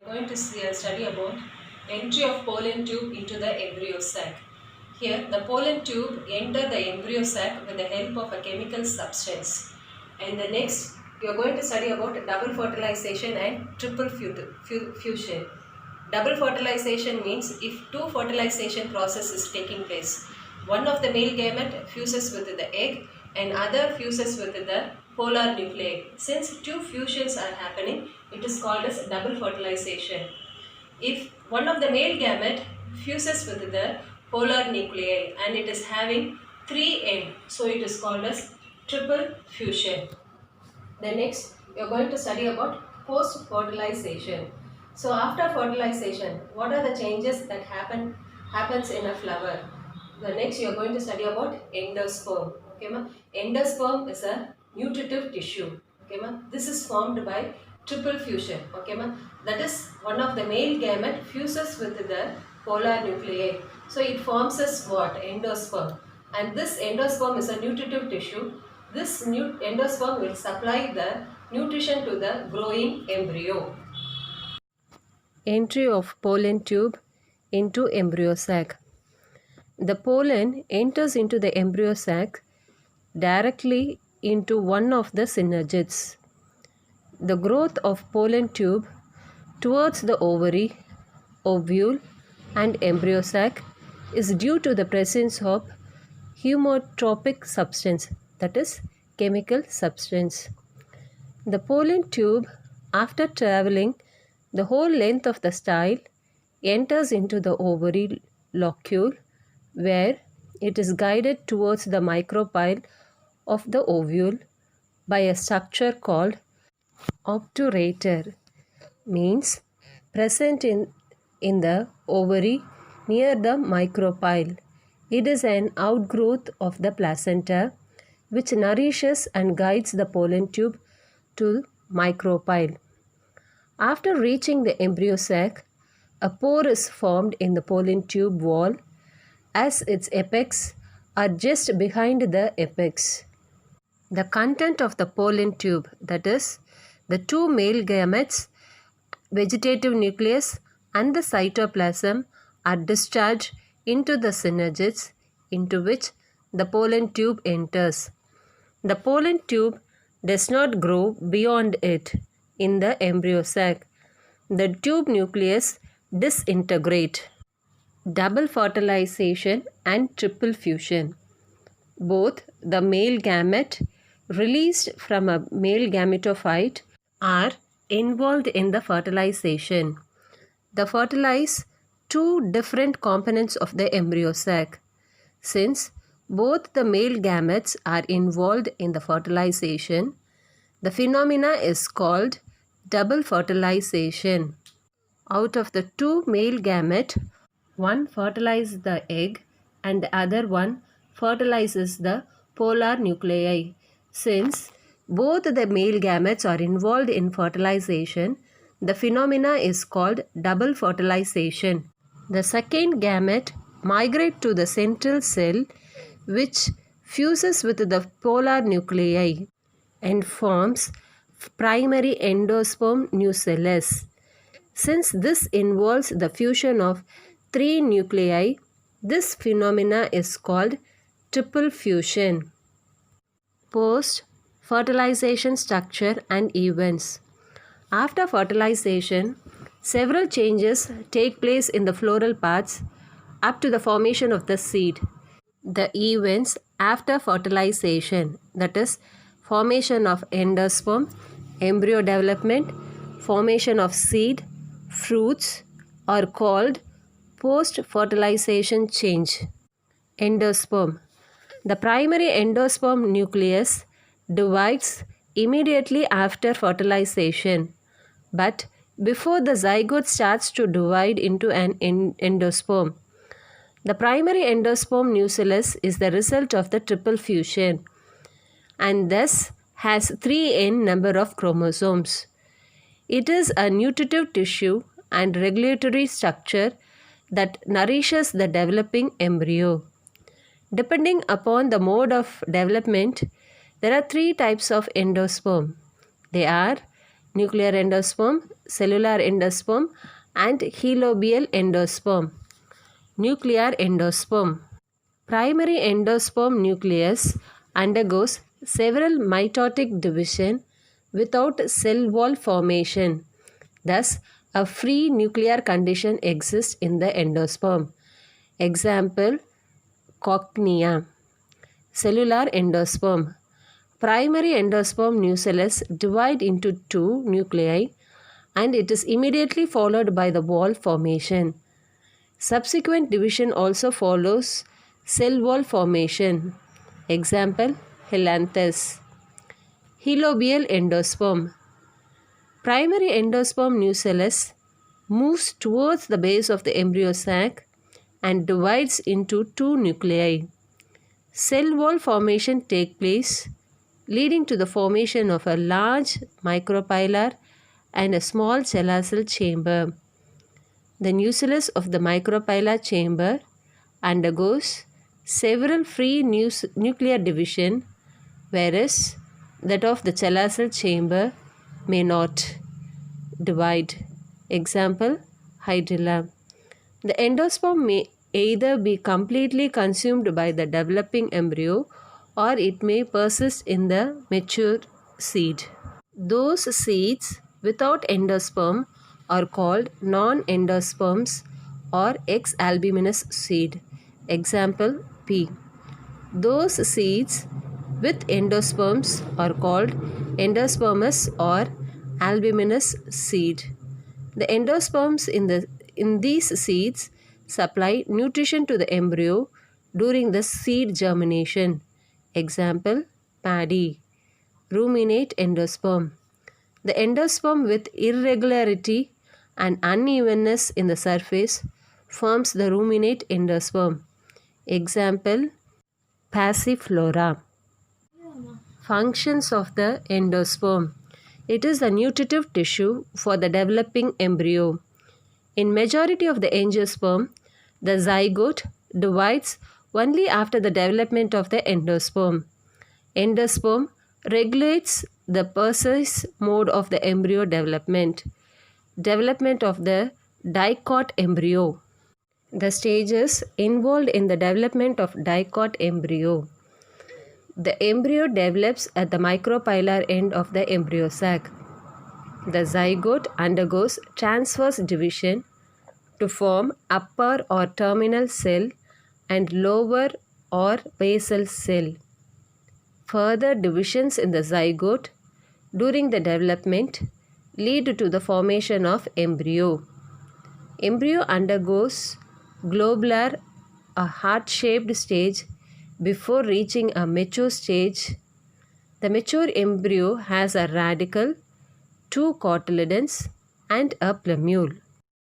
We are going to study about entry of pollen tube into the embryo sac. Here, the pollen tube enter the embryo sac with the help of a chemical substance. And the next, we are going to study about double fertilization and triple fusion. Double fertilization means if two fertilization process is taking place. One of the male gamete fuses with the egg and other fuses with the polar nuclei. Since two fusions are happening, it is called as double fertilization. If one of the male gamete fuses with the polar nuclei and it is having three end, so it is called as triple fusion. The next, you are going to study about post-fertilization. So after fertilization, what are the changes that happens in a flower? The next, you are going to study about endosperm. Okay, ma? Endosperm is a nutritive tissue. Okay, ma? This is formed by triple fusion. Okay, ma? That is one of the male gamete fuses with the polar nuclei. So it forms as what? Endosperm. And this endosperm is a nutritive tissue. This endosperm will supply the nutrition to the growing embryo. Entry of pollen tube into embryo sac. The pollen enters into the embryo sac directly into one of the synergids. The growth of pollen tube towards the ovary, ovule and embryo sac is due to the presence of hemotropic substance, that is chemical substance. The pollen tube, after traveling the whole length of the style, enters into the ovary locule where it is guided towards the micropyle of the ovule by a structure called obturator, means present in the ovary near the micropyle. It is an outgrowth of the placenta which nourishes and guides the pollen tube to micropyle. After reaching the embryo sac, a pore is formed in the pollen tube wall as its apex are just behind the apex. The content of the pollen tube, that is, the two male gametes, vegetative nucleus and the cytoplasm, are discharged into the synergids into which the pollen tube enters. The pollen tube does not grow beyond it in the embryo sac. The tube nucleus disintegrate. Double fertilization and triple fusion. Both the male gamete released from a male gametophyte are involved in the fertilization. They fertilize two different components of the embryo sac. Since both the male gametes are involved in the fertilization, the phenomena is called double fertilization. Out of the two male gamete, one fertilizes the egg and the other one fertilizes the polar nuclei. Since both the male gametes are involved in fertilization, the phenomena is called double fertilization. The second gamete migrates to the central cell which fuses with the polar nuclei and forms primary endosperm nucellus. Since this involves the fusion of three nuclei, this phenomena is called triple fusion. Post-fertilization structure and events. After fertilization, several changes take place in the floral parts up to the formation of the seed. The events after fertilization, that is, formation of endosperm, embryo development, formation of seed, fruits, are called post-fertilization change. Endosperm. The primary endosperm nucleus divides immediately after fertilization, but before the zygote starts to divide into an endosperm. The primary endosperm nucellus is the result of the triple fusion and thus has 3n number of chromosomes. It is a nutritive tissue and regulatory structure that nourishes the developing embryo. Depending upon the mode of development, there are three types of endosperm. They are nuclear endosperm, cellular endosperm, and helobial endosperm. Nuclear endosperm. Primary endosperm nucleus undergoes several mitotic division without cell wall formation. Thus, a free nuclear condition exists in the endosperm. Example, coccinea. Cellular endosperm. Primary endosperm nucellus divide into two nuclei and it is immediately followed by the wall formation. Subsequent division also follows cell wall formation. Example, Helanthus. Helobial endosperm. Primary endosperm nucellus moves towards the base of the embryo sac and divides into two nuclei. Cell wall formation takes place, leading to the formation of a large micropylar and a small cell chamber. The nucellus of the micropylar chamber undergoes several free nuclear division, whereas that of the cell chamber may not divide. Example, hydrilla. The endosperm may either be completely consumed by the developing embryo or it may persist in the mature seed. Those seeds without endosperm are called non-endosperms or X-albuminous seed. Example, P. Those seeds with endosperms are called endospermous or albuminous seed. The endosperms in these seeds supply nutrition to the embryo during the seed germination. Example, paddy. Ruminate endosperm. The endosperm with irregularity and unevenness in the surface forms the ruminate endosperm. Example, passiflora. Functions of the endosperm. It is the nutritive tissue for the developing embryo. In majority of the angiosperm, the zygote divides only after the development of the endosperm. Endosperm regulates the precise mode of the embryo development. Development of the dicot embryo. The stages involved in the development of dicot embryo. The embryo develops at the micropylar end of the embryo sac. The zygote undergoes transverse division to form upper or terminal cell and lower or basal cell. Further divisions in the zygote during the development lead to the formation of embryo. Embryo undergoes globular, a heart-shaped stage before reaching a mature stage. The mature embryo has a radicle, two cotyledons, and a plumule.